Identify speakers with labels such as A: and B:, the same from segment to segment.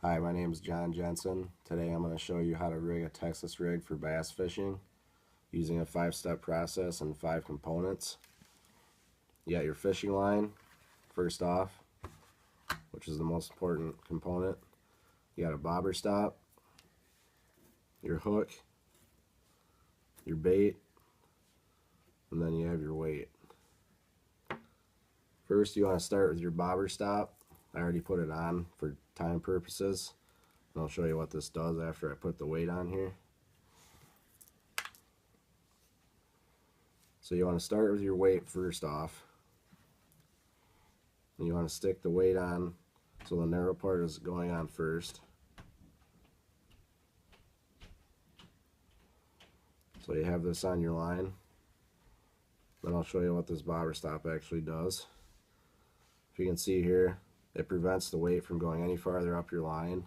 A: Hi, my name is John Jensen. Today I'm going to show you how to rig a Texas rig for bass fishing using a 5-step process and 5 components. You got your fishing line, first off, which is the most important component. You got a bobber stop, your hook, your bait, and then you have your weight. First you want to start with your bobber stop. I already put it on for time purposes. And I'll show you what this does after I put the weight on here. So you want to start with your weight first off. And you want to stick the weight on so the narrow part is going on first. So you have this on your line. Then I'll show you what this bobber stop actually does. If you can see here, it prevents the weight from going any farther up your line.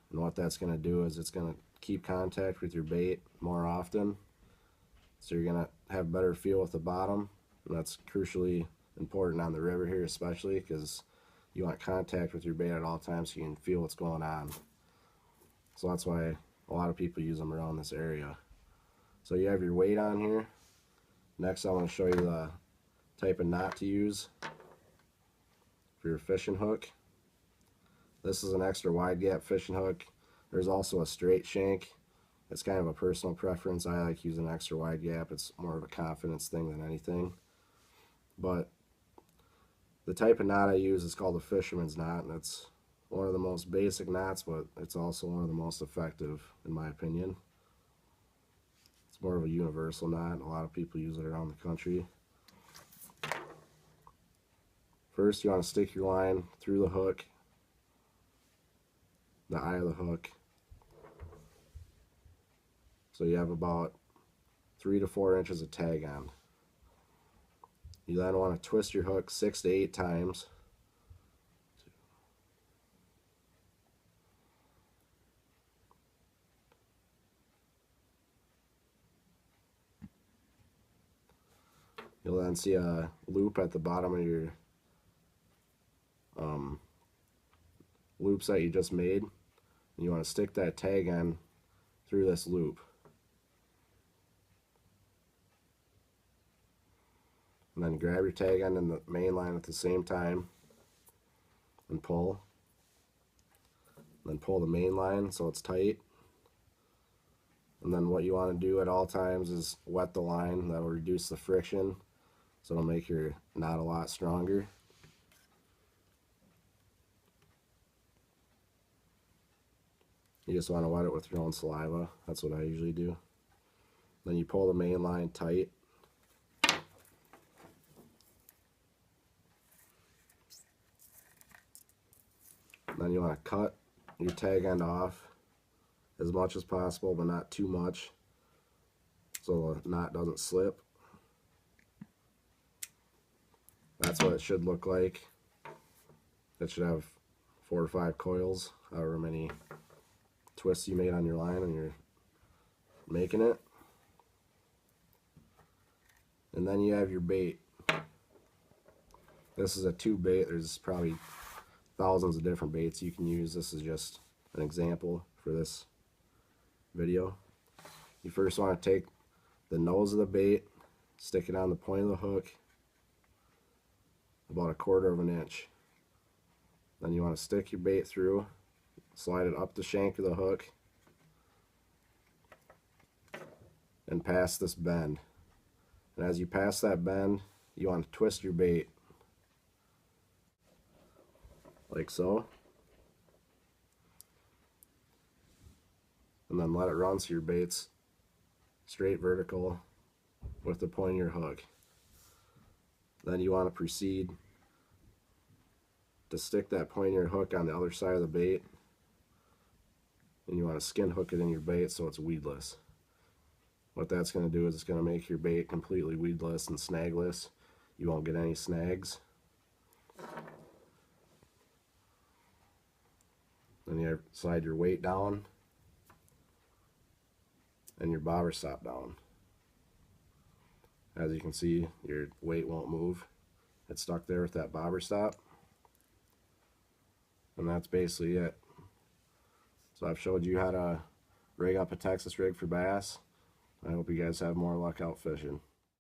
A: And what that's going to do is it's going to keep contact with your bait more often. So you're going to have better feel with the bottom. And that's crucially important on the river here, especially because you want contact with your bait at all times so you can feel what's going on. So that's why a lot of people use them around this area. So you have your weight on here. Next I want to show you the type of knot to use for your fishing hook. This is an extra wide gap fishing hook. There's also a straight shank. It's kind of a personal preference. I like using extra wide gap. It's more of a confidence thing than anything. But the type of knot I use is called a fisherman's knot, and it's one of the most basic knots, but it's also one of the most effective in my opinion. It's more of a universal knot. A lot of people use it around the country. First you want to stick your line through the hook, the eye of the hook. So you have about 3 to 4 inches of tag on. You then want to twist your hook 6 to 8 times. You'll then see a loop at the bottom of your loops that you just made. You want to stick that tag on through this loop. And then grab your tag end in the main line at the same time and pull. And then pull the main line so it's tight. And then what you want to do at all times is wet the line. That will reduce the friction, so it'll make your knot a lot stronger. You just want to wet it with your own saliva. That's what I usually do. Then you pull the main line tight. Then you want to cut your tag end off as much as possible, but not too much, so the knot doesn't slip. That's what it should look like. It should have 4 or 5 coils, however many twists you made on your line when you're making it. And then you have your bait. This is a tube bait. There's probably thousands of different baits you can use. This is just an example for this video. You first want to take the nose of the bait, stick it on the point of the hook about 1/4 of an inch. Then you want to stick your bait through, slide it up the shank of the hook, and past this bend. And as you pass that bend, you want to twist your bait like so, and then let it run so your bait's straight vertical with the point of your hook. Then you want to proceed to stick that point of your hook on the other side of the bait, and you want to skin hook it in your bait so it's weedless. What that's going to do is it's going to make your bait completely weedless and snagless. You won't get any snags. Then you slide your weight down and your bobber stop down. As you can see, your weight won't move. It's stuck there with that bobber stop. And that's basically it. So I've showed you how to rig up a Texas rig for bass. I hope you guys have more luck out fishing.